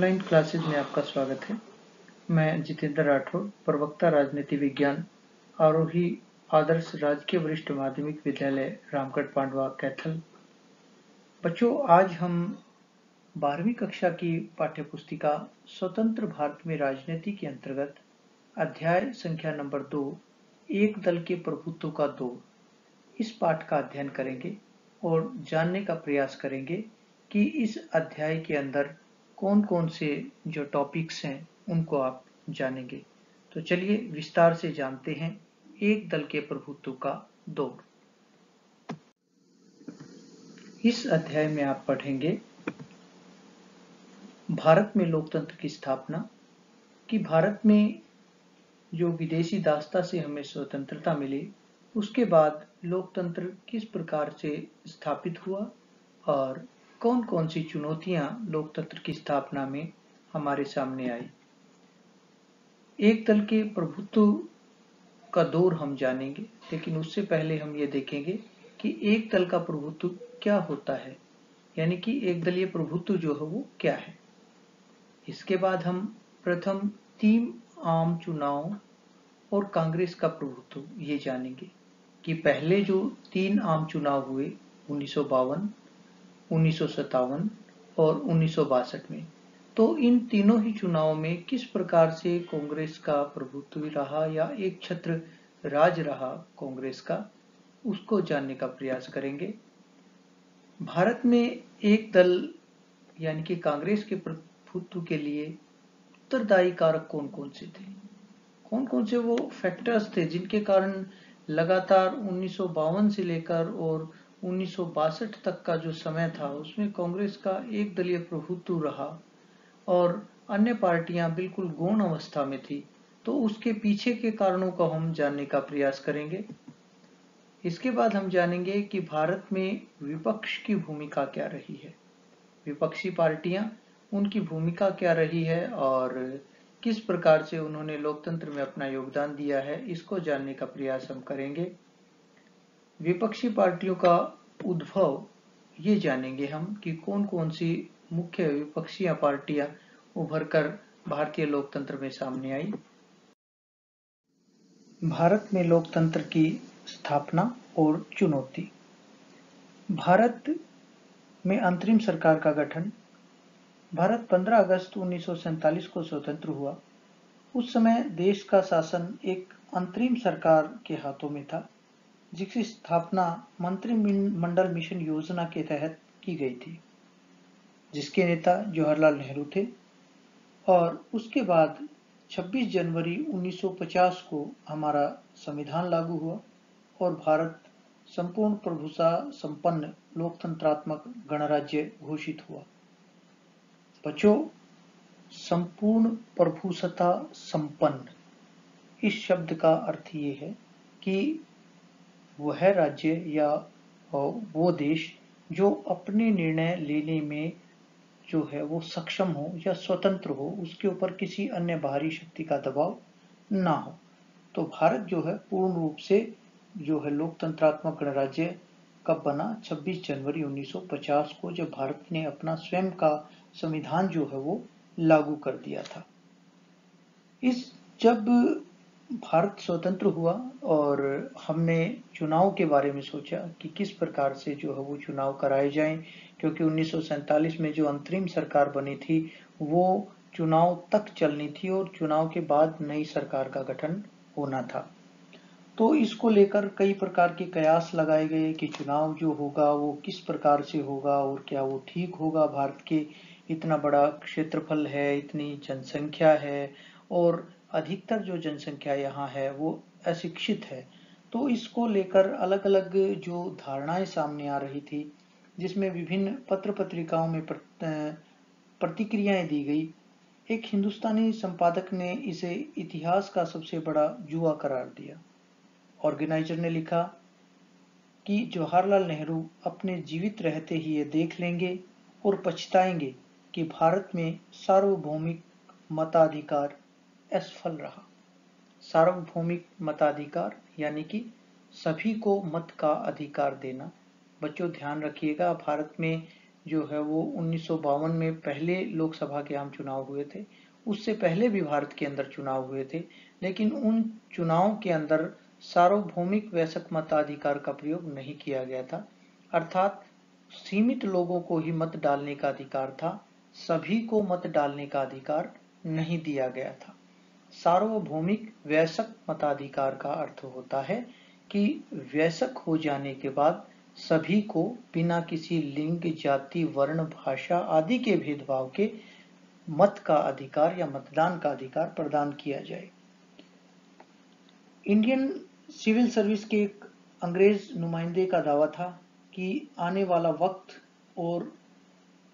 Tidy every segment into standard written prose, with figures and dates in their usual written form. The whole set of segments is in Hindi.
ऑनलाइन क्लासेज में आपका स्वागत है। मैं जितेंद्र राठौर, प्रवक्ता राजनीति विज्ञान, आरोही आदर्श राजकीय वरिष्ठ माध्यमिक विद्यालय रामगढ़ पांडवा कैथल। बच्चों, आज हम 12वीं कक्षा की पाठ्यपुस्तिका स्वतंत्र भारत में राजनीति के अंतर्गत अध्याय संख्या नंबर 2, एक दल के प्रभुत्व का दौर, इस पाठ का अध्ययन करेंगे और जानने का प्रयास करेंगे कि इस अध्याय के अंदर कौन कौन से जो टॉपिक्स हैं उनको आप जानेंगे। तो चलिए विस्तार से जानते हैं एक दल के प्रभुत्व का दौर। इस अध्याय में आप पढ़ेंगे भारत में लोकतंत्र की स्थापना, कि भारत में जो विदेशी दासता से हमें स्वतंत्रता मिली उसके बाद लोकतंत्र किस प्रकार से स्थापित हुआ और कौन कौन सी चुनौतियां लोकतंत्र की स्थापना में हमारे सामने आई। एक दल के प्रभुत्व का दौर हम जानेंगे, लेकिन उससे पहले हम ये देखेंगे कि एक दल का प्रभुत्व क्या होता है, यानी कि एक दलीय प्रभुत्व जो है वो क्या है। इसके बाद हम प्रथम 3 आम चुनाव और कांग्रेस का प्रभुत्व ये जानेंगे कि पहले जो 3 आम चुनाव हुए 1952, 1957 और 1962 में, तो इन तीनों ही चुनावों में किस प्रकार से कांग्रेस का प्रभुत्व रहा या एक छत्र राज रहा कांग्रेस का, उसको जानने का प्रयास करेंगे। भारत में एक दल यानी कि कांग्रेस के प्रभुत्व के लिए उत्तरदायी कारक कौन कौन से थे, कौन कौन से वो फैक्टर्स थे जिनके कारण लगातार 1952 से लेकर और 1962 तक का जो समय था उसमें कांग्रेस का एक दलीय प्रभुत्व रहा और अन्य पार्टियां बिल्कुल गौण अवस्था में थी। तो उसके पीछे के कारणों को हम जानने का प्रयास करेंगे। इसके बाद हम जानेंगे कि भारत में विपक्ष की भूमिका क्या रही है, विपक्षी पार्टियां उनकी भूमिका क्या रही है और किस प्रकार से उन्होंने लोकतंत्र में अपना योगदान दिया है, इसको जानने का प्रयास हम करेंगे। विपक्षी पार्टियों का उद्भव ये जानेंगे हम कि कौन कौन सी मुख्य विपक्षी पार्टियां उभरकर भारतीय लोकतंत्र में सामने आई। भारत में लोकतंत्र की स्थापना और चुनौती। भारत में अंतरिम सरकार का गठन। भारत 15 अगस्त 1947 को स्वतंत्र हुआ। उस समय देश का शासन एक अंतरिम सरकार के हाथों में था, जिसकी स्थापना मंत्रिमंडल मिशन योजना के तहत की गई थी, जिसके नेता जवाहरलाल नेहरू थे। और उसके बाद 26 जनवरी 1950 को हमारा संविधान लागू हुआ और भारत संपूर्ण प्रभुता संपन्न लोकतंत्रात्मक गणराज्य घोषित हुआ। बच्चों, संपूर्ण प्रभुसत्ता संपन्न इस शब्द का अर्थ ये है कि वह राज्य या वो देश जो अपने निर्णय लेने में जो है वो सक्षम हो या स्वतंत्र हो, उसके ऊपर किसी अन्य बाहरी शक्ति का दबाव ना हो। तो भारत जो है पूर्ण रूप से जो है लोकतंत्रात्मक गणराज्य कब बना? 26 जनवरी 1950 को, जब भारत ने अपना स्वयं का संविधान जो है वो लागू कर दिया था। जब भारत स्वतंत्र हुआ और हमने चुनाव के बारे में सोचा कि किस प्रकार से जो है वो चुनाव कराए जाएं, क्योंकि 1947 में जो अंतरिम सरकार बनी थी वो चुनाव तक चलनी थी और चुनाव के बाद नई सरकार का गठन होना था। तो इसको लेकर कई प्रकार के कयास लगाए गए कि चुनाव जो होगा वो किस प्रकार से होगा और क्या वो ठीक होगा। भारत के इतना बड़ा क्षेत्रफल है, इतनी जनसंख्या है और अधिकतर जो जनसंख्या यहाँ है वो अशिक्षित है। तो इसको लेकर अलग अलग जो धारणाएं सामने आ रही थी, जिसमें विभिन्न पत्र पत्रिकाओं में प्रतिक्रियाएं दी गई। एक हिंदुस्तानी संपादक ने इसे इतिहास का सबसे बड़ा जुआ करार दिया। ऑर्गेनाइजर ने लिखा कि जवाहरलाल नेहरू अपने जीवित रहते ही ये देख लेंगे और पछताएंगे कि भारत में सार्वभौमिक मताधिकार असफल रहा। सार्वभौमिक मताधिकार यानी कि सभी को मत का अधिकार देना। बच्चों ध्यान रखिएगा, भारत में जो है वो 1952 में पहले लोकसभा के आम चुनाव हुए थे। उससे पहले भी भारत के अंदर चुनाव हुए थे, लेकिन उन चुनाव के अंदर सार्वभौमिक वयस्क मताधिकार का प्रयोग नहीं किया गया था, अर्थात सीमित लोगों को ही मत डालने का अधिकार था, सभी को मत डालने का अधिकार नहीं दिया गया था। सार्वभौमिक वयस्क मताधिकार का अर्थ होता है कि वयस्क हो जाने के बाद सभी को बिना किसी लिंग, जाति, वर्ण, भाषा आदि के भेदभाव के मत का अधिकार या मतदान का अधिकार प्रदान किया जाए। इंडियन सिविल सर्विस के एक अंग्रेज नुमाइंदे का दावा था कि आने वाला वक्त और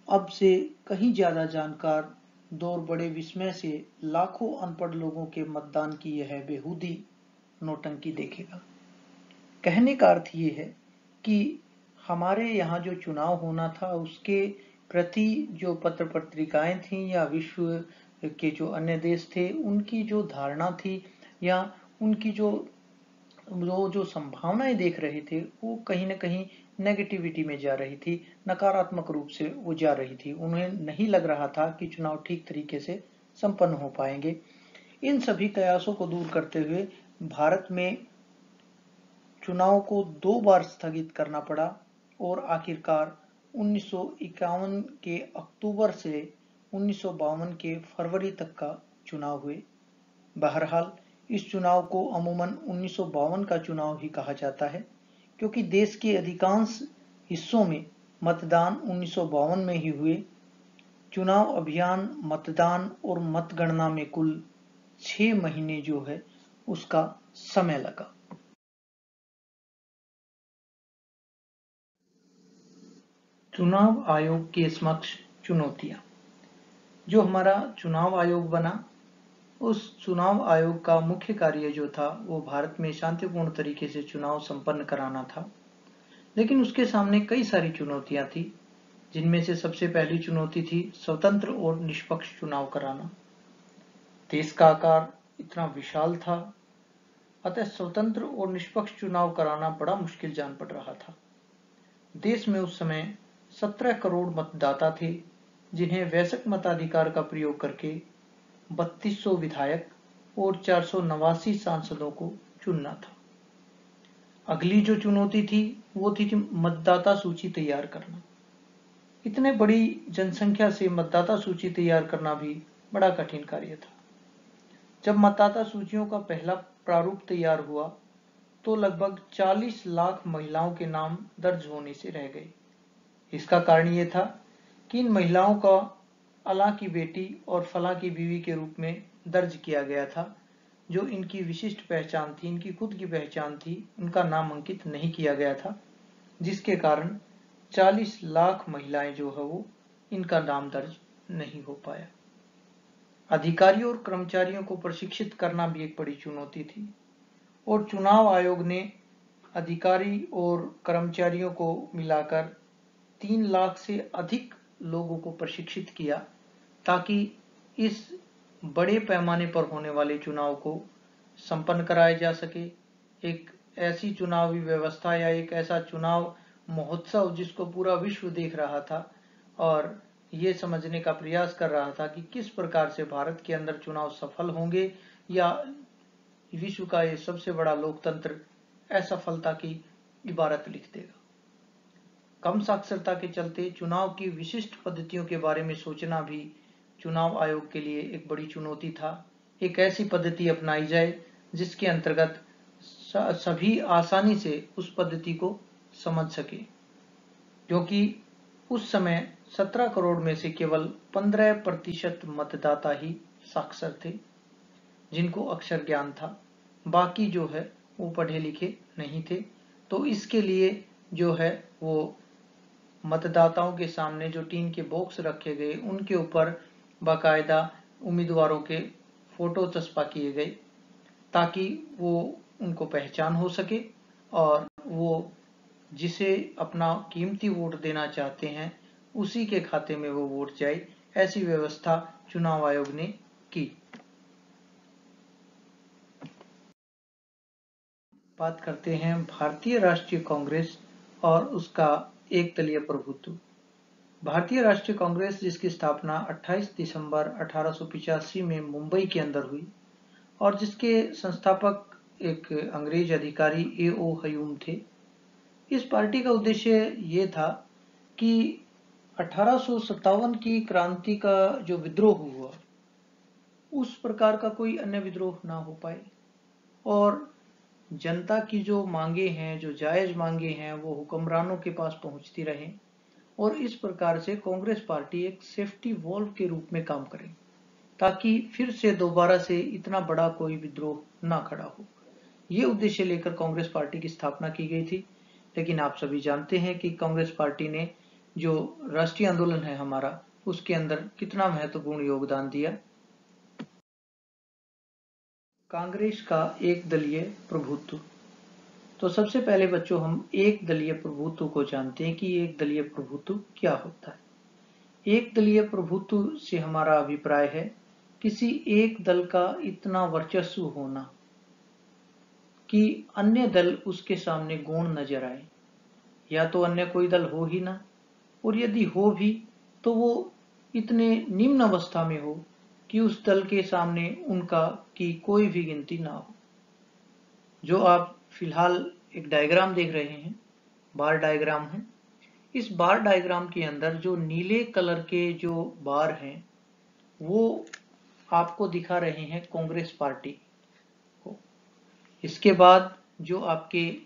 अब से कहीं ज्यादा जानकार दौर बड़े विस्मय से लाखों अनपढ़ लोगों के मतदान की यह बेहूदी नौटंकी देखेगा। कहने का अर्थ ये है कि हमारे यहाँ जो चुनाव होना था उसके प्रति जो पत्र पत्रिकाएं थीं या विश्व के जो अन्य देश थे उनकी जो धारणा थी या उनकी जो संभावनाएं देख रहे थे वो कहीं ना कहीं नेगेटिविटी में जा रही थी, नकारात्मक रूप से वो जा रही थी। उन्हें नहीं लग रहा था कि चुनाव ठीक तरीके से संपन्न हो पाएंगे। इन सभी कयासों को दूर करते हुए भारत में चुनाव को 2 बार स्थगित करना पड़ा और आखिरकार 1951 के अक्टूबर से 1952 के फरवरी तक का चुनाव हुए। बहरहाल इस चुनाव को अमूमन 1952 का चुनाव ही कहा जाता है, क्योंकि देश के अधिकांश हिस्सों में मतदान 1952 में ही हुए। चुनाव अभियान, मतदान और मतगणना में कुल 6 महीने जो है उसका समय लगा। चुनाव आयोग के समक्ष चुनौतियां। जो हमारा चुनाव आयोग बना, उस चुनाव आयोग का मुख्य कार्य जो था वो भारत में शांतिपूर्ण तरीके से चुनाव संपन्न कराना था, लेकिन उसके सामने कई सारी चुनौतियां थी, जिनमें से सबसे पहली चुनौती थी स्वतंत्र और निष्पक्ष चुनाव कराना। देश का आकार इतना विशाल था, अतः स्वतंत्र और निष्पक्ष चुनाव कराना बड़ा मुश्किल जान पड़ रहा था। देश में उस समय 17 करोड़ मतदाता थे, जिन्हें वयस्क मताधिकार का प्रयोग करके 3200 विधायक और 489 सांसदों को चुनना था। अगली जो चुनौती थी वो थी मतदाता सूची तैयार करना। इतने बड़ी जनसंख्या से मतदाता सूची तैयार करना भी बड़ा कठिन कार्य था। जब मतदाता सूचियों का पहला प्रारूप तैयार हुआ तो लगभग 40 लाख महिलाओं के नाम दर्ज होने से रह गए। इसका कारण ये था कि इन महिलाओं का अला की बेटी और फला की बीवी के रूप में दर्ज किया गया था। जो इनकी विशिष्ट पहचान थी, इनकी खुद की पहचान थी, उनका नाम अंकित नहीं किया गया था, जिसके कारण 40 लाख महिलाएं जो है वो इनका नाम दर्ज नहीं हो पाया। अधिकारियों और कर्मचारियों को प्रशिक्षित करना भी एक बड़ी चुनौती थी और चुनाव आयोग ने अधिकारी और कर्मचारियों को मिलाकर 3 लाख से अधिक लोगों को प्रशिक्षित किया, ताकि इस बड़े पैमाने पर होने वाले चुनाव को संपन्न कराया जा सके। एक ऐसी चुनावी व्यवस्था या एक ऐसा चुनाव महोत्सव जिसको पूरा विश्व देख रहा था और ये समझने का प्रयास कर रहा था कि किस प्रकार से भारत के अंदर चुनाव सफल होंगे या विश्व का ये सबसे बड़ा लोकतंत्र असफलता की इबारत लिख देगा। कम साक्षरता के चलते चुनाव की विशिष्ट पद्धतियों के बारे में सोचना भी चुनाव आयोग के लिए एक बड़ी चुनौती था। एक ऐसी पद्धति अपनाई जाए जिसके अंतर्गत सभी आसानी से उस पद्धति को समझ सके, क्योंकि उस समय 17 करोड़ में से केवल 15% मतदाता ही साक्षर थे, जिनको अक्षर ज्ञान था। बाकी जो है वो पढ़े लिखे नहीं थे। तो इसके लिए जो है वो मतदाताओं के सामने जो टीन के बॉक्स रखे गए उनके ऊपर बाकायदा उम्मीदवारों के फोटो चस्पा किए गए, ताकि वो उनको पहचान हो सके और वो जिसे अपना कीमती वोट देना चाहते हैं उसी के खाते में वो वोट जाए। ऐसी व्यवस्था चुनाव आयोग ने की। बात करते हैं भारतीय राष्ट्रीय कांग्रेस और उसका एक दलीय प्रभुत्व। भारतीय राष्ट्रीय कांग्रेस, जिसकी स्थापना 28 दिसंबर 1885 में मुंबई के अंदर हुई और जिसके संस्थापक एक अंग्रेज अधिकारी A.O. हयूम थे। इस पार्टी का उद्देश्य ये था कि 1857 की क्रांति का जो विद्रोह हुआ, उस प्रकार का कोई अन्य विद्रोह ना हो पाए और जनता की जो मांगे हैं, जो जायज मांगे हैं, वो हुक्मरानों के पास पहुंचती रहें और इस प्रकार से कांग्रेस पार्टी एक सेफ्टी वॉल्व के रूप में काम करे, ताकि फिर से दोबारा से इतना बड़ा कोई विद्रोह ना खड़ा हो। ये उद्देश्य लेकर कांग्रेस पार्टी की स्थापना की गई थी। लेकिन आप सभी जानते हैं कि कांग्रेस पार्टी ने जो राष्ट्रीय आंदोलन है हमारा, उसके अंदर कितना महत्वपूर्ण योगदान दिया। कांग्रेस का एक दलीय प्रभुत्व। तो सबसे पहले बच्चों, हम एक दलीय प्रभुत्व को जानते हैं कि एक दलीय प्रभुत्व क्या होता है। एक दलीय प्रभुत्व से हमारा अभिप्राय है किसी एक दल का इतना वर्चस्व होना कि अन्य दल उसके सामने गौण नजर आए, या तो अन्य कोई दल हो ही ना, और यदि हो भी तो वो इतने निम्न अवस्था में हो कि उस दल के सामने उनका की कोई भी गिनती ना हो। जो आप फिलहाल एक डायग्राम देख रहे हैं, बार डायग्राम है। इस बार डायग्राम के अंदर जो नीले कलर के जो बार हैं, वो आपको दिखा रहे हैं कांग्रेस पार्टी को। इसके बाद जो आपके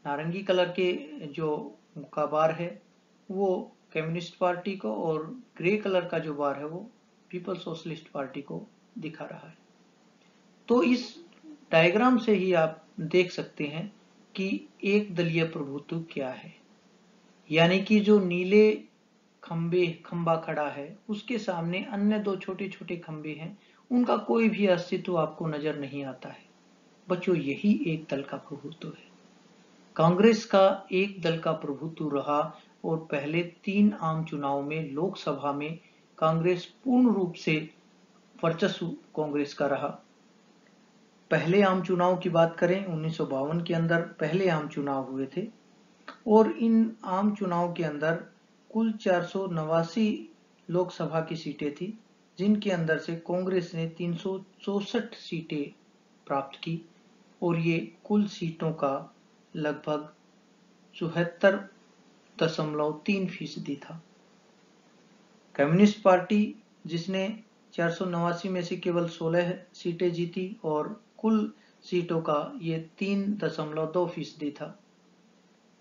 नारंगी कलर के जो का बार है, वो कम्युनिस्ट पार्टी को, और ग्रे कलर का जो बार है वो पीपल्स सोशलिस्ट पार्टी को दिखा रहा है। तो इस डायग्राम से ही आप देख सकते हैं कि एक दलीय प्रभुत्व क्या है। यानी कि जो नीले खंबा खड़ा है, उसके सामने अन्य दो छोटे छोटे खंबे हैं, उनका कोई भी अस्तित्व आपको नजर नहीं आता है। बच्चों, यही एक दल का प्रभुत्व है। कांग्रेस का एक दल का प्रभुत्व रहा और पहले 3 आम चुनाव में लोकसभा में कांग्रेस पूर्ण रूप से वर्चस्व कांग्रेस का रहा। पहले आम चुनाव की बात करें, 1952 के अंदर पहले आम चुनाव हुए थे और इन आम चुनाव के अंदर कुल 489 लोकसभा की सीटें थी, जिनके अंदर से कांग्रेस ने 364 सीटें प्राप्त की और ये कुल सीटों का लगभग 74.3% था। कम्युनिस्ट पार्टी, जिसने 489 में से केवल 16 सीटें जीती और कुल सीटों का ये 3.2% था।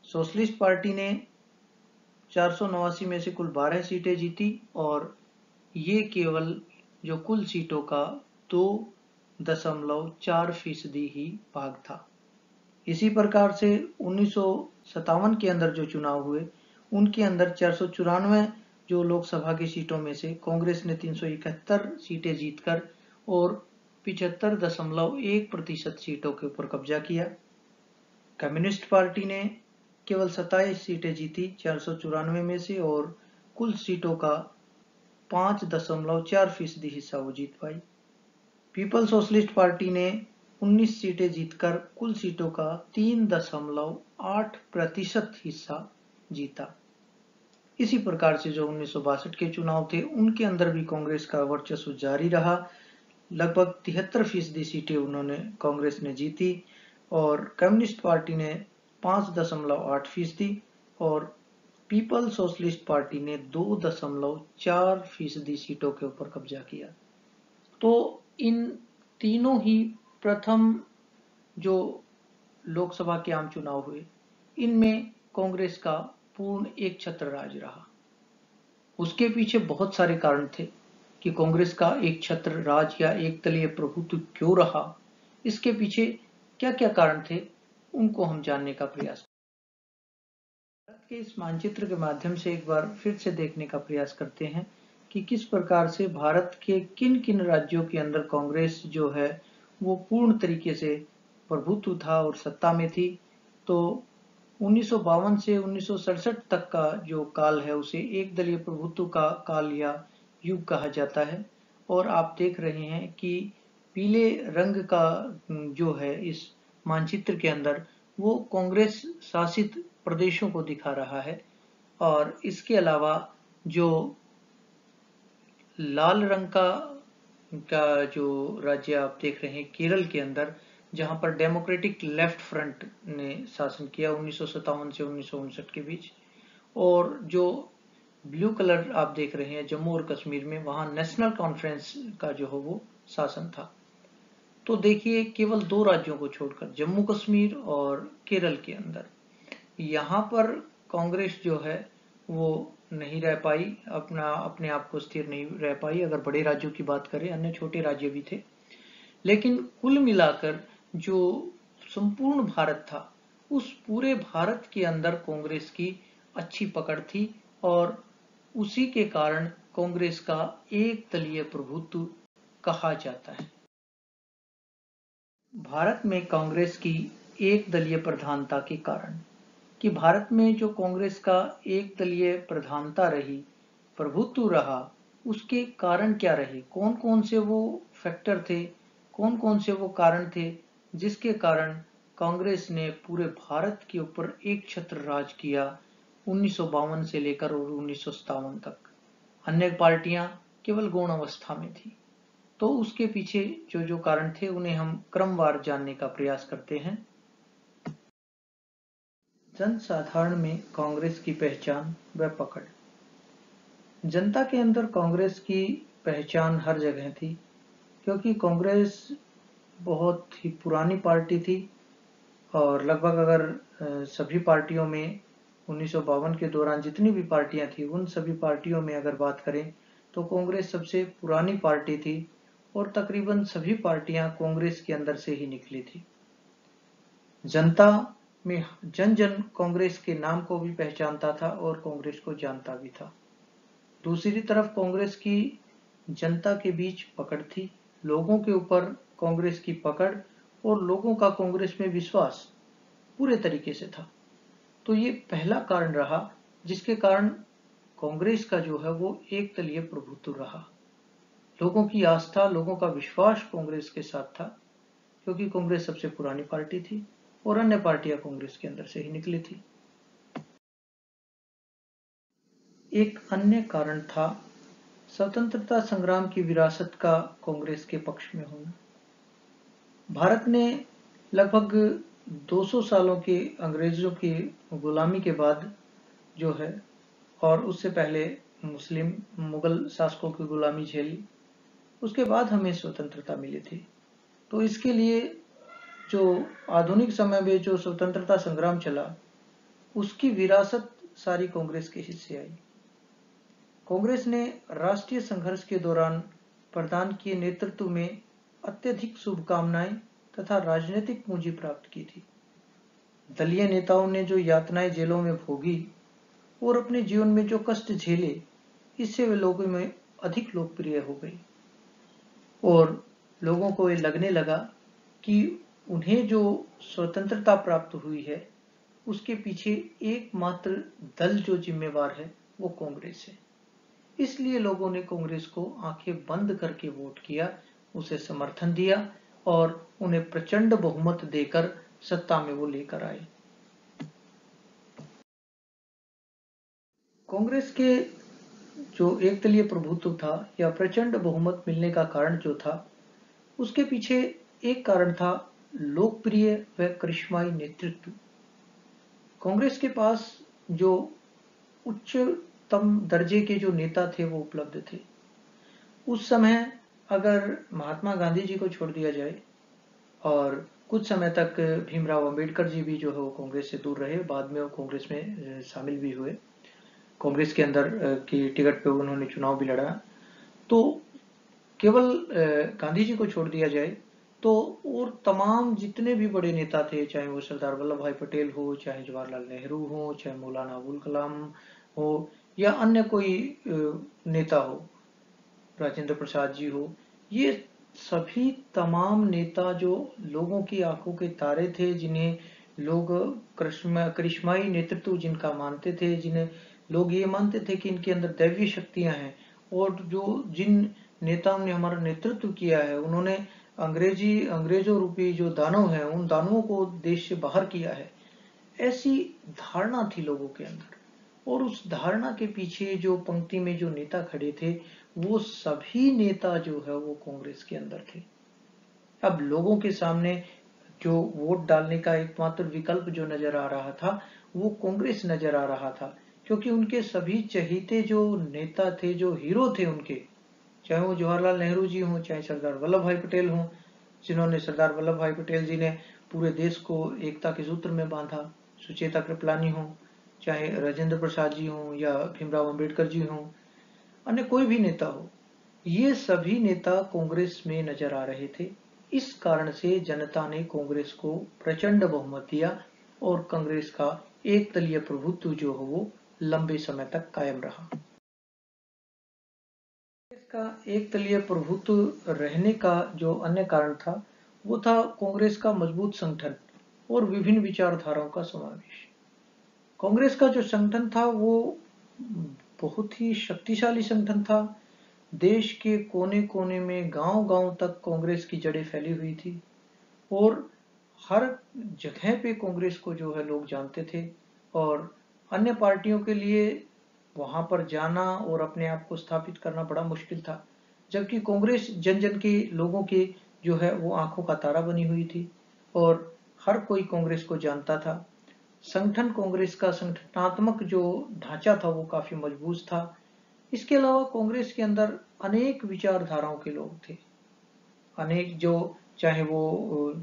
सोशलिस्ट पार्टी ने 489 में से कुल 12 सीटें जीती और ये केवल जो कुल सीटों का 2.4% ही भाग था। इसी प्रकार से 1957 के अंदर जो चुनाव हुए, उनके अंदर 494 जो लोकसभा की सीटों में से कांग्रेस ने 371 सीटें जीतकर और 75.1% सीटों के ऊपर कब्जा किया। कम्युनिस्ट पार्टी ने केवल 27 सीटें जीती 494 में से और कुल सीटों का 5.4% हिस्सा वो जीत पाई। पीपल्स सोशलिस्ट पार्टी ने 19 सीटें जीतकर कुल सीटों का 3.8% हिस्सा जीता। इसी प्रकार से जो 1962 के चुनाव थे, उनके अंदर भी कांग्रेस का वर्चस्व जारी रहा। लगभग 73% सीटें उन्होंने कांग्रेस ने जीती और कम्युनिस्ट पार्टी ने 5.8% और पीपल्स सोशलिस्ट पार्टी ने 2.4% सीटों के ऊपर कब्जा किया। तो इन तीनों ही प्रथम जो लोकसभा के आम चुनाव हुए, इनमें कांग्रेस का पूर्ण एक छत्र राज रहा। उसके पीछे बहुत सारे कारण थे कि कांग्रेस का एक छत्र राज या एक दलीय प्रभुत्व क्यों रहा। इसके पीछे क्या क्या कारण थे, उनको हम जानने का प्रयास भारत के इस मानचित्र के माध्यम से एक बार फिर से देखने का प्रयास करते हैं कि किस प्रकार से भारत के किन किन राज्यों के अंदर कांग्रेस जो है वो पूर्ण तरीके से प्रभुत्व था और सत्ता में थी। तो 1952 से 1967 तक का जो काल है, उसे एक दलीय प्रभुत्व का काल या युग कहा जाता है। और आप देख रहे हैं कि पीले रंग का जो है इस मानचित्र के अंदर, वो कांग्रेस शासित प्रदेशों को दिखा रहा है। और इसके अलावा जो लाल रंग का जो राज्य आप देख रहे हैं केरल के अंदर, जहां पर डेमोक्रेटिक लेफ्ट फ्रंट ने शासन किया 1957 से 1959 के बीच, और जो ब्लू कलर आप देख रहे हैं जम्मू और कश्मीर में, वहां नेशनल कॉन्फ्रेंस का जो है वो शासन था। तो देखिए, केवल 2 राज्यों को छोड़कर जम्मू कश्मीर और केरल के अंदर यहाँ पर कांग्रेस जो है वो नहीं रह पाई, अपने आप को स्थिर नहीं रह पाई। अगर बड़े राज्यों की बात करें, अन्य छोटे राज्य भी थे, लेकिन कुल मिलाकर जो संपूर्ण भारत था, उस पूरे भारत के अंदर कांग्रेस की अच्छी पकड़ थी, और उसी के कारण कांग्रेस का एक दलीय प्रभुत्व कहा जाता है। भारत में कांग्रेस की एक दलीय प्रधानता के कारण, कि भारत में जो कांग्रेस का एक दलीय प्रधानता रही, प्रभुत्व रहा, उसके कारण क्या रहे, कौन कौन से वो फैक्टर थे, कौन कौन से वो कारण थे जिसके कारण कांग्रेस ने पूरे भारत के ऊपर एक छत्र राज किया 1952 से लेकर और 1957 तक। अन्य पार्टियां केवल गौण अवस्था में थी। तो उसके पीछे जो जो कारण थे उन्हें हम क्रमवार जानने का प्रयास करते हैं। जनसाधारण में कांग्रेस की पहचान व पकड़। जनता के अंदर कांग्रेस की पहचान हर जगह थी, क्योंकि कांग्रेस बहुत ही पुरानी पार्टी थी, और लगभग अगर सभी पार्टियों में 1952 के दौरान जितनी भी पार्टियां थी, उन सभी पार्टियों में अगर बात करें तो कांग्रेस सबसे पुरानी पार्टी थी, और तकरीबन सभी पार्टियां कांग्रेस के अंदर से ही निकली थी। जनता में जन जन कांग्रेस के नाम को भी पहचानता था और कांग्रेस को जानता भी था। दूसरी तरफ कांग्रेस की जनता के बीच पकड़ थी, लोगों के ऊपर कांग्रेस की पकड़ और लोगों का कांग्रेस में विश्वास पूरे तरीके से था। तो ये पहला कारण रहा जिसके कारण कांग्रेस का जो है वो एक दलीय प्रभुत्व रहा। लोगों की आस्था, लोगों का विश्वास कांग्रेस के साथ था, क्योंकि कांग्रेस सबसे पुरानी पार्टी थी और अन्य पार्टियां कांग्रेस के अंदर से ही निकली थी। एक अन्य कारण था स्वतंत्रता संग्राम की विरासत का कांग्रेस के पक्ष में होना। भारत ने लगभग 200 सालों के अंग्रेजों की गुलामी के बाद जो है, और उससे पहले मुस्लिम मुगल शासकों की गुलामी झेली, उसके बाद हमें स्वतंत्रता मिली थी। तो इसके लिए जो आधुनिक समय में जो स्वतंत्रता संग्राम चला, उसकी विरासत सारी कांग्रेस के हिस्से आई। कांग्रेस ने राष्ट्रीय संघर्ष के दौरान प्रदान किए नेतृत्व में अत्यधिक शुभकामनाएं तथा राजनीतिक पूंजी प्राप्त की थी। दलीय नेताओं ने जो यातनाएं जेलों में भोगी और अपने जीवन में जो कष्ट झेले, इससे वे लोगों में अधिक लोकप्रिय हो गई, और लोगों को ये लगने लगा कि उन्हें जो स्वतंत्रता प्राप्त हुई है, उसके पीछे एकमात्र दल जो जिम्मेवार है वो कांग्रेस है। इसलिए लोगों ने कांग्रेस को आंखें बंद करके वोट किया, उसे समर्थन दिया और उन्हें प्रचंड बहुमत देकर सत्ता में वो लेकर आए। कांग्रेस के जो एकदलीय प्रभुत्व था या प्रचंड बहुमत मिलने का कारण जो था, उसके पीछे एक कारण था लोकप्रिय व करिश्माई नेतृत्व। कांग्रेस के पास जो उच्चतम दर्जे के जो नेता थे वो उपलब्ध थे। उस समय अगर महात्मा गांधी जी को छोड़ दिया जाए, और कुछ समय तक भीमराव अंबेडकर जी भी जो है वो कांग्रेस से दूर रहे, बाद में वो कांग्रेस में शामिल भी हुए, कांग्रेस के अंदर की टिकट पे उन्होंने चुनाव भी लड़ा। तो केवल गांधी जी को छोड़ दिया जाए तो और तमाम जितने भी बड़े नेता थे, चाहे वो सरदार वल्लभ भाई पटेल हो, चाहे जवाहरलाल नेहरू हो, चाहे मौलाना अबुल कलाम हो, या अन्य कोई नेता हो, राजेंद्र प्रसाद जी हो, ये सभी तमाम नेता जो लोगों की आंखों के तारे थे, जिन्हें लोग करिश्माई नेतृत्व जिनका मानते थे, जिन्हें लोग ये मानते थे कि इनके अंदर दैवीय शक्तियां हैं, और जो जिन नेताओं ने हमारा नेतृत्व किया है, उन्होंने अंग्रेजों रूपी जो दानव हैं, उन दानवों को देश से बाहर किया है, ऐसी धारणा थी लोगों के अंदर। और उस धारणा के पीछे जो पंक्ति में जो नेता खड़े थे, वो सभी नेता जो है वो कांग्रेस के अंदर थे। अब लोगों के सामने जो वोट डालने का एकमात्र विकल्प जो नजर आ रहा था, वो कांग्रेस नजर आ रहा था, क्योंकि उनके सभी चहीते जो नेता थे, जो हीरो थे उनके, चाहे वो जवाहरलाल नेहरू जी हों, चाहे सरदार वल्लभ भाई पटेल हों, जिन्होंने सरदार वल्लभ भाई पटेल जी ने पूरे देश को एकता के सूत्र में बांधा, सुचेता कृपलानी हों, चाहे राजेंद्र प्रसाद जी हों या भीमराव अंबेडकर जी हों, अन्य कोई भी नेता हो, ये सभी नेता कांग्रेस में नजर आ रहे थे। इस कारण से जनता ने कांग्रेस को प्रचंड बहुमत दिया और कांग्रेस का एक दलीय प्रभुत्व जो हो वो लंबे समय तक कायम रहा। कांग्रेस का एक दलीय प्रभुत्व रहने का जो अन्य कारण था, वो था कांग्रेस का मजबूत संगठन और विभिन्न विचारधाराओं का समावेश। कांग्रेस का जो संगठन था वो बहुत ही शक्तिशाली संगठन था। देश के कोने कोने में, गांव गांव तक कांग्रेस की जड़ें फैली हुई थी और हर जगह पे कांग्रेस को जो है लोग जानते थे और अन्य पार्टियों के लिए वहां पर जाना और अपने आप को स्थापित करना बड़ा मुश्किल था, जबकि कांग्रेस जन जन के लोगों के जो है वो आंखों का तारा बनी हुई थी और हर कोई कांग्रेस को जानता था। संगठन कांग्रेस का संगठनात्मक जो ढांचा था वो काफी मजबूत था। इसके अलावा कांग्रेस के अंदर अनेक विचारधाराओं के लोग थे, अनेक जो, चाहे वो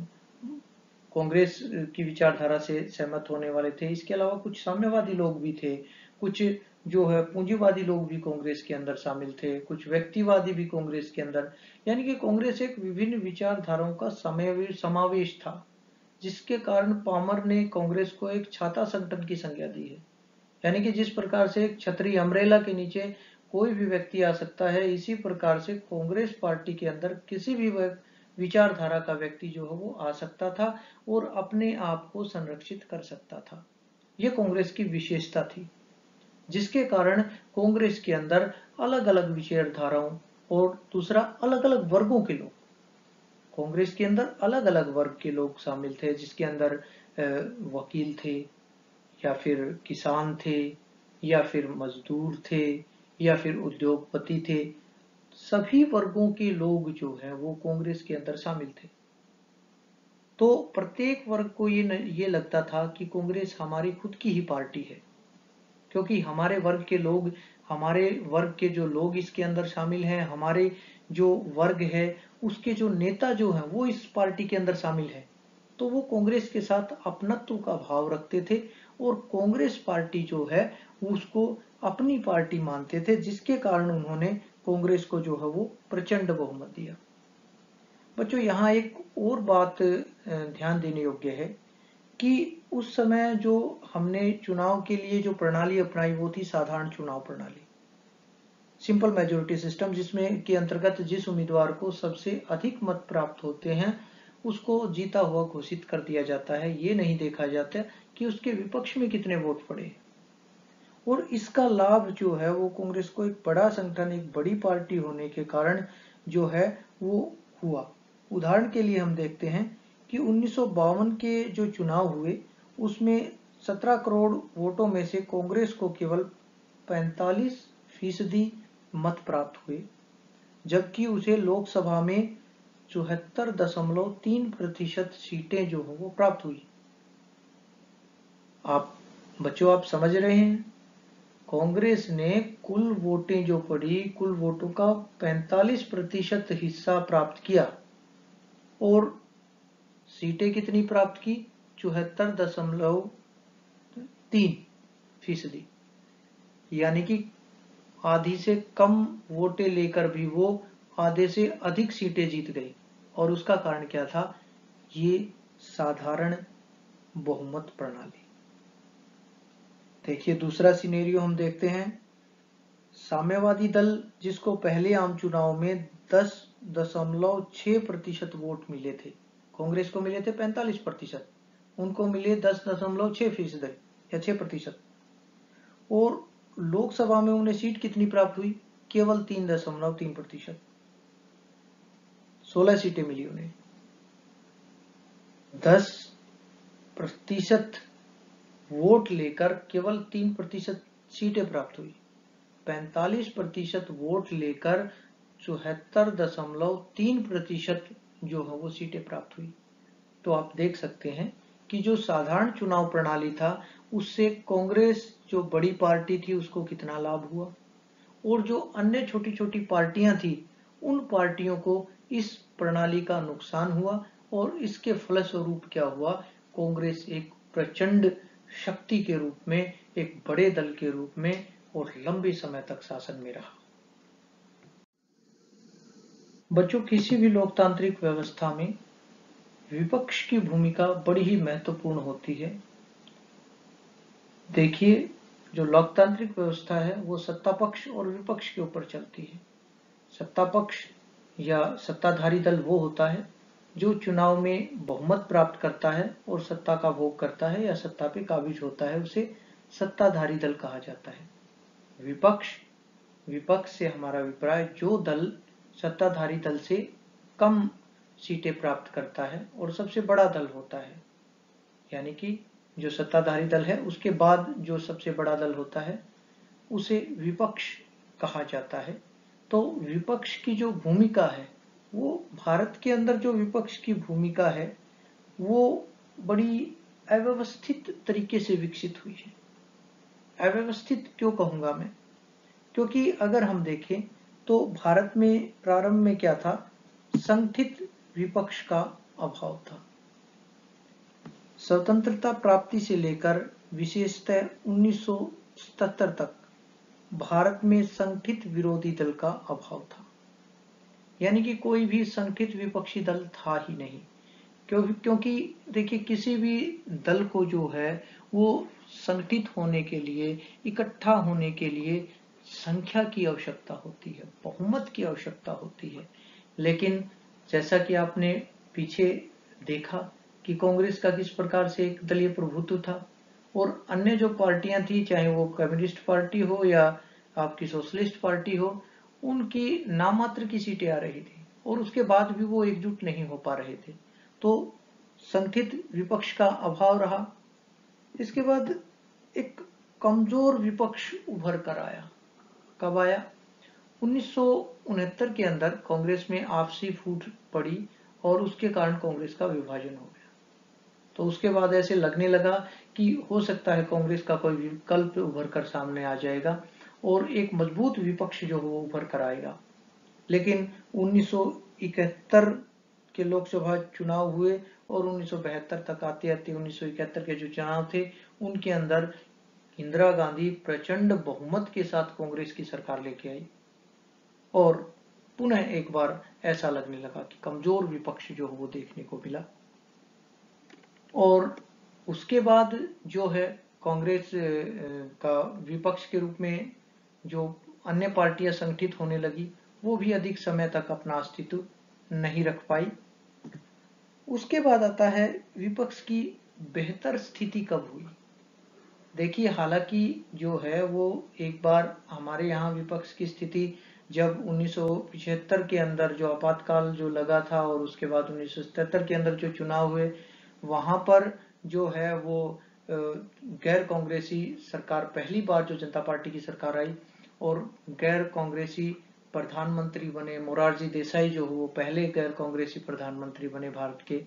कांग्रेस की विचारधारा से सहमत होने वाले थे, इसके अलावा कुछ साम्यवादी लोग भी थे, कुछ जो है पूंजीवादी लोग भी कांग्रेस के अंदर शामिल थे, कुछ व्यक्तिवादी भी कांग्रेस के अंदर, यानी कि कांग्रेस एक विभिन्न विचारधाराओं का समावेश था, जिसके कारण पामर ने कांग्रेस को एक छाता संगठन की संज्ञा दी है। यानी कि जिस प्रकार से एक छतरी अम्ब्रेला के नीचे कोई भी व्यक्ति आ सकता है, इसी प्रकार से कांग्रेस पार्टी के अंदर किसी भी विचारधारा का व्यक्ति जो है वो आ सकता था और अपने आप को संरक्षित कर सकता था। यह कांग्रेस की विशेषता थी, जिसके कारण कांग्रेस के अंदर अलग अलग विचारधाराओं और दूसरा अलग अलग वर्गों के लोग, कांग्रेस के अंदर अलग अलग वर्ग के लोग शामिल थे, जिसके अंदर वकील थे या फिर किसान थे या फिर मजदूर थे या फिर उद्योगपति थे। सभी वर्गों के लोग जो हैं वो कांग्रेस के अंदर शामिल थे। तो प्रत्येक वर्ग को ये लगता था कि कांग्रेस हमारी खुद की ही पार्टी है, क्योंकि हमारे वर्ग के जो लोग इसके अंदर शामिल हैं, हमारे जो वर्ग है उसके जो नेता जो हैं वो इस पार्टी के अंदर शामिल है, तो वो कांग्रेस के साथ अपनत्व का भाव रखते थे और कांग्रेस पार्टी जो है उसको अपनी पार्टी मानते थे, जिसके कारण उन्होंने कांग्रेस को जो है वो प्रचंड बहुमत दिया। बच्चों, यहाँ एक और बात ध्यान देने योग्य है कि उस समय जो हमने चुनाव के लिए जो प्रणाली अपनाई वो थी साधारण चुनाव प्रणाली, सिंपल मेजोरिटी सिस्टम, जिसमें के अंतर्गत जिस उम्मीदवार को सबसे अधिक मत प्राप्त होते हैं उसको जीता हुआ घोषित कर दिया जाता है। ये नहीं देखा जाता कि उसके विपक्ष में कितने वोट पड़े। और इसका लाभ जो है वो कांग्रेस को एक बड़ा संगठन, एक बड़ी पार्टी होने के कारण जो है वो हुआ। उदाहरण के लिए हम देखते हैं कि 1952 के जो चुनाव हुए उसमें 17 करोड़ वोटों में से कांग्रेस को केवल 45% मत प्राप्त हुए, जबकि उसे लोकसभा में 74.3% सीटें जो हो वो प्राप्त हुई। आप बच्चों, आप समझ रहे हैं, कांग्रेस ने कुल वोटें जो पड़ी, कुल वोटों का 45% हिस्सा प्राप्त किया और सीटें कितनी प्राप्त की? 74.3%, यानी कि आधी से कम वोटें लेकर भी वो आधे से अधिक सीटें जीत गई। और उसका कारण क्या था? ये साधारण बहुमत प्रणाली। देखिए, दूसरा सिनेरियो हम देखते हैं। साम्यवादी दल, जिसको पहले आम चुनाव में 10.6% वोट मिले थे, कांग्रेस को मिले थे 45%, उनको मिले 10.6% या 6%, और लोकसभा में उन्हें सीट कितनी प्राप्त हुई? केवल 3.3%, 16 सीटें मिली उन्हें। 10% वोट लेकर केवल 3% सीटें प्राप्त हुई। 45% वोट लेकर 74.3% जो है वो सीटें प्राप्त हुई। तो आप देख सकते हैं कि जो साधारण चुनाव प्रणाली था उससे कांग्रेस जो बड़ी पार्टी थी उसको कितना लाभ हुआ, और जो अन्य छोटी छोटी पार्टियां थी उन पार्टियों को इस प्रणाली का नुकसान हुआ, और इसके फलस्वरूप क्या हुआ, कांग्रेस एक प्रचंड शक्ति के रूप में, एक बड़े दल के रूप में और लंबे समय तक शासन में रहा। बच्चों, किसी भी लोकतांत्रिक व्यवस्था में विपक्ष की भूमिका बड़ी ही महत्वपूर्ण होती है। देखिए, जो लोकतांत्रिक व्यवस्था है वो सत्ता पक्ष और विपक्ष के ऊपर चलती है। सत्ता पक्ष या सत्ताधारी दल वो होता है जो चुनाव में बहुमत प्राप्त करता है और सत्ता का भोग करता है या सत्ता पे काबिज होता है, उसे सत्ताधारी दल कहा जाता है। विपक्ष, विपक्ष से हमारा अभिप्राय जो दल सत्ताधारी दल से कम सीटें प्राप्त करता है और सबसे बड़ा दल होता है, यानी कि जो सत्ताधारी दल है उसके बाद जो सबसे बड़ा दल होता है उसे विपक्ष कहा जाता है। तो विपक्ष की जो भूमिका है वो भारत के अंदर जो विपक्ष की भूमिका है वो बड़ी अव्यवस्थित तरीके से विकसित हुई है। अव्यवस्थित क्यों कहूंगा मैं, क्योंकि अगर हम देखें तो भारत में प्रारंभ में क्या था, संगठित विपक्ष का अभाव था। स्वतंत्रता प्राप्ति से लेकर विशेषतः 1977 तक भारत में संगठित विरोधी दल का अभाव था, यानी कि कोई भी संगठित विपक्षी दल था ही नहीं। क्योंकि देखिए, किसी भी दल को जो है वो संगठित होने के लिए, इकट्ठा होने के लिए संख्या की आवश्यकता होती है, बहुमत की आवश्यकता होती है। लेकिन जैसा कि आपने पीछे देखा कि कांग्रेस का किस प्रकार से एक दलीय प्रभुत्व था, और अन्य जो पार्टियां थी, चाहे वो कम्युनिस्ट पार्टी हो या आपकी सोशलिस्ट पार्टी हो, उनकी नामात्र की सीटें आ रही थी और उसके बाद भी वो एकजुट नहीं हो पा रहे थे। तो संगठित विपक्ष का अभाव रहा। इसके बाद एक कमजोर विपक्ष उभर कर आया। कब आया? 1969 के अंदर कांग्रेस में आपसी फूट पड़ी और उसके कारण कांग्रेस का विभाजन हो गया। तो उसके बाद ऐसे लगने लगा कि हो सकता है कांग्रेस का कोई विकल्प उभर कर सामने आ जाएगा और एक मजबूत विपक्ष जो हो उभर कर आएगा। लेकिन 1971 के लोकसभा चुनाव हुए और 1972 तक आते आते 1971 के जो चुनाव थे उनके अंदर इंदिरा गांधी प्रचंड बहुमत के साथ कांग्रेस की सरकार लेके आई, और पुनः एक बार ऐसा लगने लगा कि कमजोर विपक्ष जो वो देखने को मिला। और उसके बाद जो है कांग्रेस का विपक्ष के रूप में जो अन्य पार्टियां संगठित होने लगी वो भी अधिक समय तक अपना अस्तित्व नहीं रख पाई। उसके बाद आता है विपक्ष की बेहतर स्थिति कब हुई। देखिए, हालांकि जो है वो एक बार हमारे यहाँ विपक्ष की स्थिति जब 1975 के अंदर जो आपातकाल जो लगा था और उसके बाद 1977 के अंदर जो चुनाव हुए, वहां पर जो है वो गैर कांग्रेसी सरकार, पहली बार जो जनता पार्टी की सरकार आई और गैर कांग्रेसी प्रधानमंत्री बने मोरारजी देसाई, जो वो पहले गैर कांग्रेसी प्रधानमंत्री बने भारत के।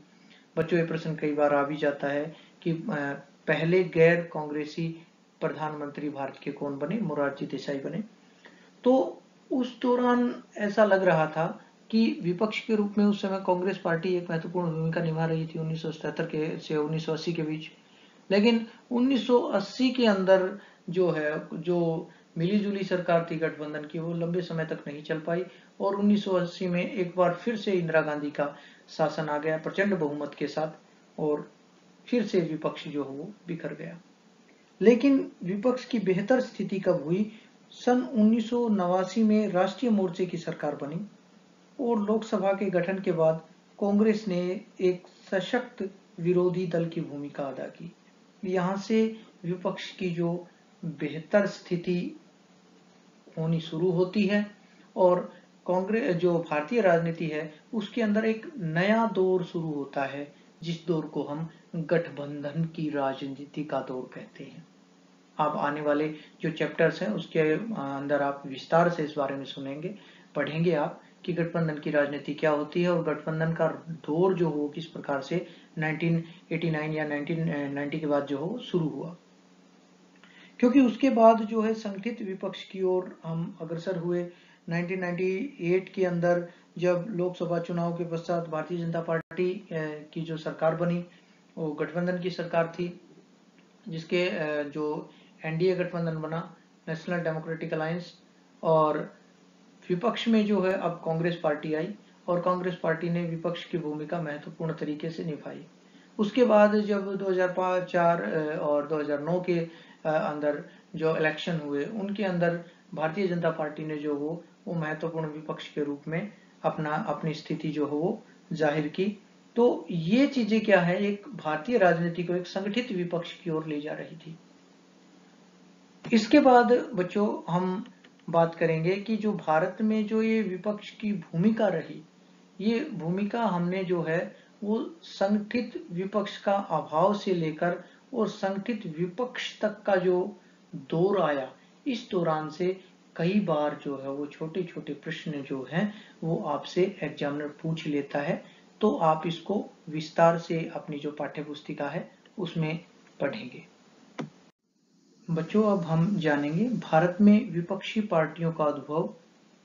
बच्चों, ये प्रश्न कई बार आ भी जाता है कि पहले गैर कांग्रेसी प्रधानमंत्री भारत के कौन बने? मोरारजी देसाई बने। तो उस दौरान ऐसा लग रहा था कि विपक्ष के रूप में उस समय कांग्रेस पार्टी एक महत्वपूर्ण भूमिका निभा रही थी 1977 के से 1980 के बीच। लेकिन 1980 के अंदर जो है जो मिलीजुली सरकार थी गठबंधन की, वो लंबे समय तक नहीं चल पाई और 1980 में एक बार फिर से इंदिरा गांधी का शासन आ गया प्रचंड बहुमत के साथ, और फिर से विपक्ष जो हो वो बिखर गया। लेकिन विपक्ष की बेहतर स्थिति कब हुई? सन 1989 में राष्ट्रीय मोर्चे की सरकार बनी और लोकसभा के गठन के बाद कांग्रेस ने एक सशक्त विरोधी दल की भूमिका अदा की। यहां से विपक्ष की जो बेहतर स्थिति होनी शुरू होती है और कांग्रेस जो भारतीय राजनीति है उसके अंदर एक नया दौर शुरू होता है, जिस दौर को हम गठबंधन की राजनीति का दौर कहते हैं। आप आने वाले जो चैप्टर्स हैं उसके अंदर आप विस्तार से इस बारे में सुनेंगे, पढ़ेंगे आप कि गठबंधन की राजनीति क्या होती है और गठबंधन का दौर जो हो किस प्रकार से 1989 या 1990 के बाद जो हो शुरू हुआ। क्योंकि उसके बाद जो है संगठित विपक्ष की ओर हम अग्रसर हुए। 1998 के अंदर जब लोकसभा चुनाव के पश्चात भारतीय जनता पार्टी की जो सरकार बनी वो गठबंधन की सरकार थी, जिसके जो एनडीए गठबंधन बना, नेशनल डेमोक्रेटिक अलायंस, और विपक्ष में जो है अब कांग्रेस पार्टी आई और कांग्रेस पार्टी ने विपक्ष की भूमिका महत्वपूर्ण तरीके से निभाई। उसके बाद जब 2004 और 2009 के अंदर जो इलेक्शन हुए उनके अंदर भारतीय जनता पार्टी ने जो वो महत्वपूर्ण विपक्ष के रूप में अपनी स्थिति जो हो वो जाहिर की। तो ये चीजें क्या है, एक भारतीय राजनीति को एक संगठित विपक्ष की ओर ले जा रही थी। इसके बाद बच्चों हम बात करेंगे कि जो भारत में जो ये विपक्ष की भूमिका रही, ये भूमिका हमने जो है वो संगठित विपक्ष का अभाव से लेकर और संगठित विपक्ष तक का जो दौर आया, इस दौरान से कई बार जो है वो छोटे छोटे प्रश्न जो हैं वो आपसे एग्जामिनर पूछ लेता है। तो आप इसको विस्तार से अपनी जो पाठ्य पुस्तिका है उसमें पढ़ेंगे। बच्चों अब हम जानेंगे भारत में विपक्षी पार्टियों का उद्भव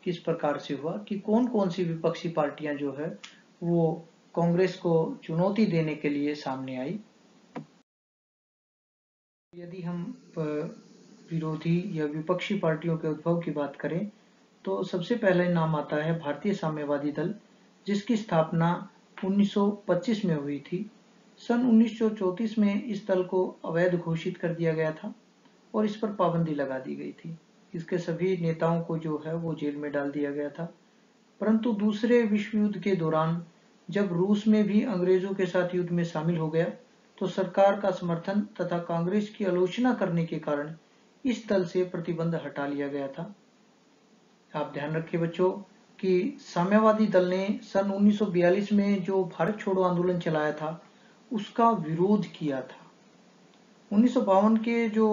किस प्रकार से हुआ, कि कौन कौन सी विपक्षी पार्टियां जो है वो कांग्रेस को चुनौती देने के लिए सामने आई। यदि हम विरोधी या विपक्षी पार्टियों के उद्भव की बात करें तो सबसे पहले नाम आता है भारतीय साम्यवादी दल, जिसकी स्थापना 1925 में हुई थी। सन 1934 में इस दल को अवैध घोषित कर दिया गया था और इस पर पाबंदी लगा दी गई थी। इसके सभी नेताओं को जो है वो जेल में डाल दिया गया था। परंतु दूसरे विश्व युद्ध के दौरान जब रूस में भी अंग्रेजों के साथ युद्ध में शामिल हो गया तो सरकार का समर्थन तथा कांग्रेस की आलोचना करने के कारण इस दल से प्रतिबंध हटा लिया गया था। आप ध्यान रखिए बच्चों कि साम्यवादी दल ने सन 1942 में जो भारत छोड़ो आंदोलन चलाया था उसका विरोध किया था। 1952 के जो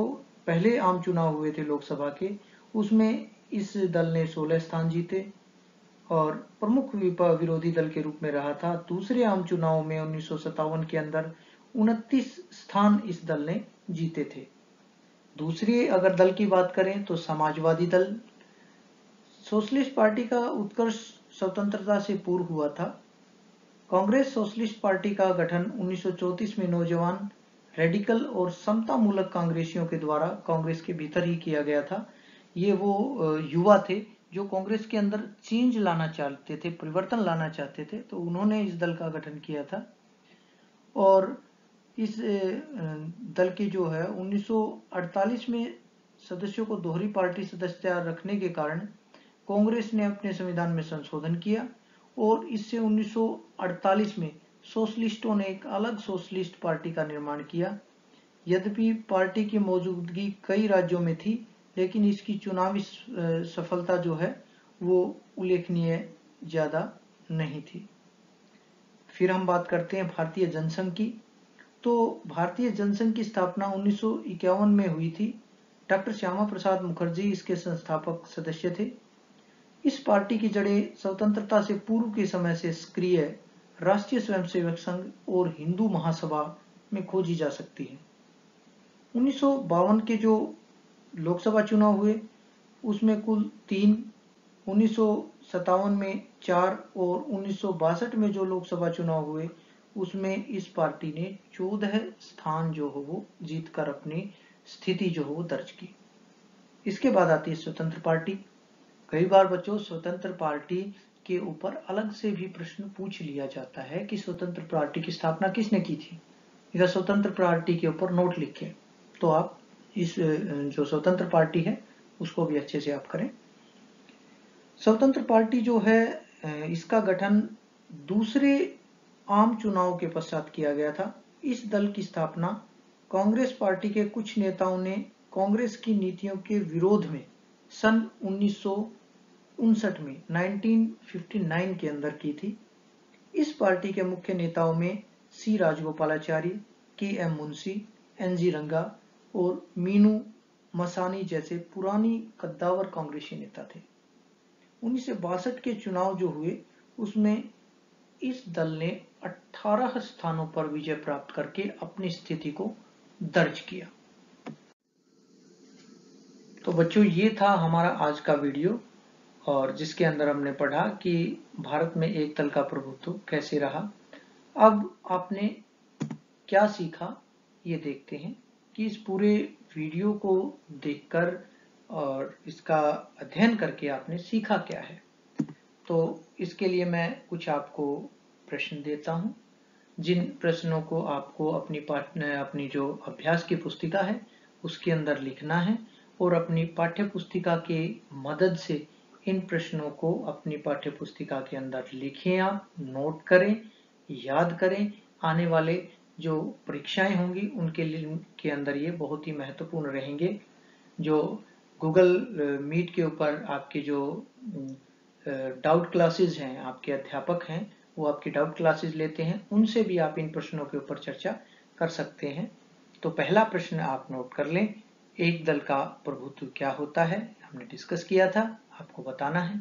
पहले आम चुनाव हुए थे लोकसभा के, उसमें इस दल ने 16 स्थान जीते और प्रमुख विरोधी दल के रूप में रहा था। दूसरे आम चुनाव में 1957 के अंदर 29 स्थान इस दल ने जीते थे। दूसरी अगर दल की बात करें तो समाजवादी दल। सोशलिस्ट पार्टी का उत्कर्ष स्वतंत्रता से पूर्व हुआ था। कांग्रेस सोशलिस्ट पार्टी का गठन 1934 में नौजवान, रेडिकल और समता मूलक कांग्रेसियों के द्वारा कांग्रेस के भीतर ही किया गया था। ये वो युवा थे जो कांग्रेस के अंदर चेंज लाना चाहते थे, परिवर्तन लाना चाहते थे, तो उन्होंने इस दल का गठन किया था। और इस दल की जो है 1948 में सदस्यों को दोहरी पार्टी सदस्यता रखने के कारण कांग्रेस ने अपने संविधान में संशोधन किया और इससे 1948 में सोशलिस्टों ने एक अलग सोशलिस्ट पार्टी का निर्माण किया। यद्यपि पार्टी की मौजूदगी कई राज्यों में थी, लेकिन इसकी चुनावी सफलता जो है वो उल्लेखनीय ज्यादा नहीं थी। फिर हम बात करते हैं भारतीय जनसंघ की। तो भारतीय जनसंघ की स्थापना 1951 में हुई थी। डॉक्टर श्यामा प्रसाद मुखर्जी इसके संस्थापक सदस्य थे। इस पार्टी की जड़ें स्वतंत्रता से पूर्व के समय से सक्रिय राष्ट्रीय स्वयंसेवक संघ और हिंदू महासभा में खोजी जा सकती है। 1952 के जो लोकसभा चुनाव हुए उसमें कुल 3, 1957 में 4 और 1962 में जो लोकसभा चुनाव हुए उसमें इस पार्टी ने 14 स्थान जो हो वो जीतकर अपनी स्थिति जो हो दर्ज की। इसके बाद आती है स्वतंत्र पार्टी। कई बार बच्चों स्वतंत्र पार्टी के ऊपर अलग से भी प्रश्न पूछ लिया जाता है कि स्वतंत्र पार्टी की स्थापना किसने की थी, या स्वतंत्र पार्टी के ऊपर नोट लिखें। तो आप इस जो स्वतंत्र पार्टी है उसको भी अच्छे से आप करें। स्वतंत्र पार्टी जो है इसका गठन दूसरे आम चुनाव के पश्चात किया गया था। इस दल की स्थापना कांग्रेस पार्टी के कुछ नेताओं ने कांग्रेस की नीतियों के विरोध में सन 1959 में 1959 के अंदर की थी। इस पार्टी के मुख्य नेताओं में सी राजगोपालाचारी, के एम मुंशी, एन जी रंगा और मीनू मसानी जैसे पुरानी कद्दावर कांग्रेसी नेता थे। 1962 के चुनाव जो हुए उसमें इस दल ने 18 स्थानों पर विजय प्राप्त करके अपनी स्थिति को दर्ज किया। तो बच्चों, ये था हमारा आज का वीडियो, और जिसके अंदर हमने पढ़ा कि भारत में एक दल का प्रभुत्व कैसे रहा। अब आपने क्या सीखा ये देखते हैं कि इस पूरे वीडियो को देखकर और इसका अध्ययन करके आपने सीखा क्या है। तो इसके लिए मैं कुछ आपको प्रश्न देता हूं, जिन प्रश्नों को आपको अपनी जो अभ्यास की पुस्तिका है उसके अंदर लिखना है, और अपनी पाठ्य पुस्तिका के मदद से इन प्रश्नों को अपनी पाठ्य पुस्तिका के अंदर लिखें, आप नोट करें, याद करें। आने वाले जो परीक्षाएं होंगी उनके लिए के अंदर ये बहुत ही महत्वपूर्ण रहेंगे। जो गूगल मीट के ऊपर आपके जो डाउट क्लासेस हैं, आपके अध्यापक हैं वो आपकी डाउट क्लासेस लेते हैं, उनसे भी आप इन प्रश्नों के ऊपर चर्चा कर सकते हैं। तो पहला प्रश्न आप नोट कर लें, एक दल का प्रभुत्व क्या होता है, हमने डिस्कस किया था, आपको बताना है।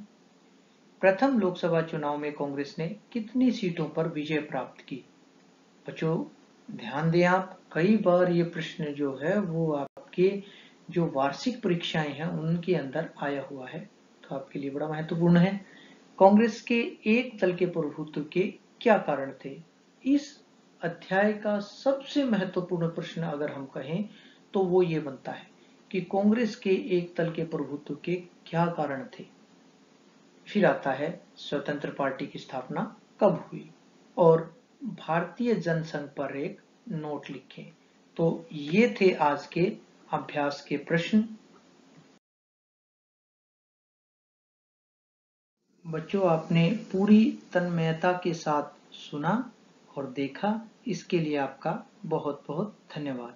प्रथम लोकसभा चुनाव में कांग्रेस ने कितनी सीटों पर विजय प्राप्त की। बच्चों ध्यान दें, आप कई बार ये प्रश्न जो है वो आपके जो वार्षिक परीक्षाएं हैं उनके अंदर आया हुआ है, तो आपके लिए बड़ा महत्वपूर्ण है। कांग्रेस के एक दल के प्रभुत्व के क्या कारण थे। इस अध्याय का सबसे महत्वपूर्ण प्रश्न अगर हम कहें तो वो ये बनता है कि कांग्रेस के एक दल के प्रभुत्व के क्या कारण थे। फिर आता है स्वतंत्र पार्टी की स्थापना कब हुई, और भारतीय जनसंघ पर एक नोट लिखें। तो ये थे आज के अभ्यास के प्रश्न। बच्चों आपने पूरी तन्मयता के साथ सुना और देखा, इसके लिए आपका बहुत बहुत धन्यवाद।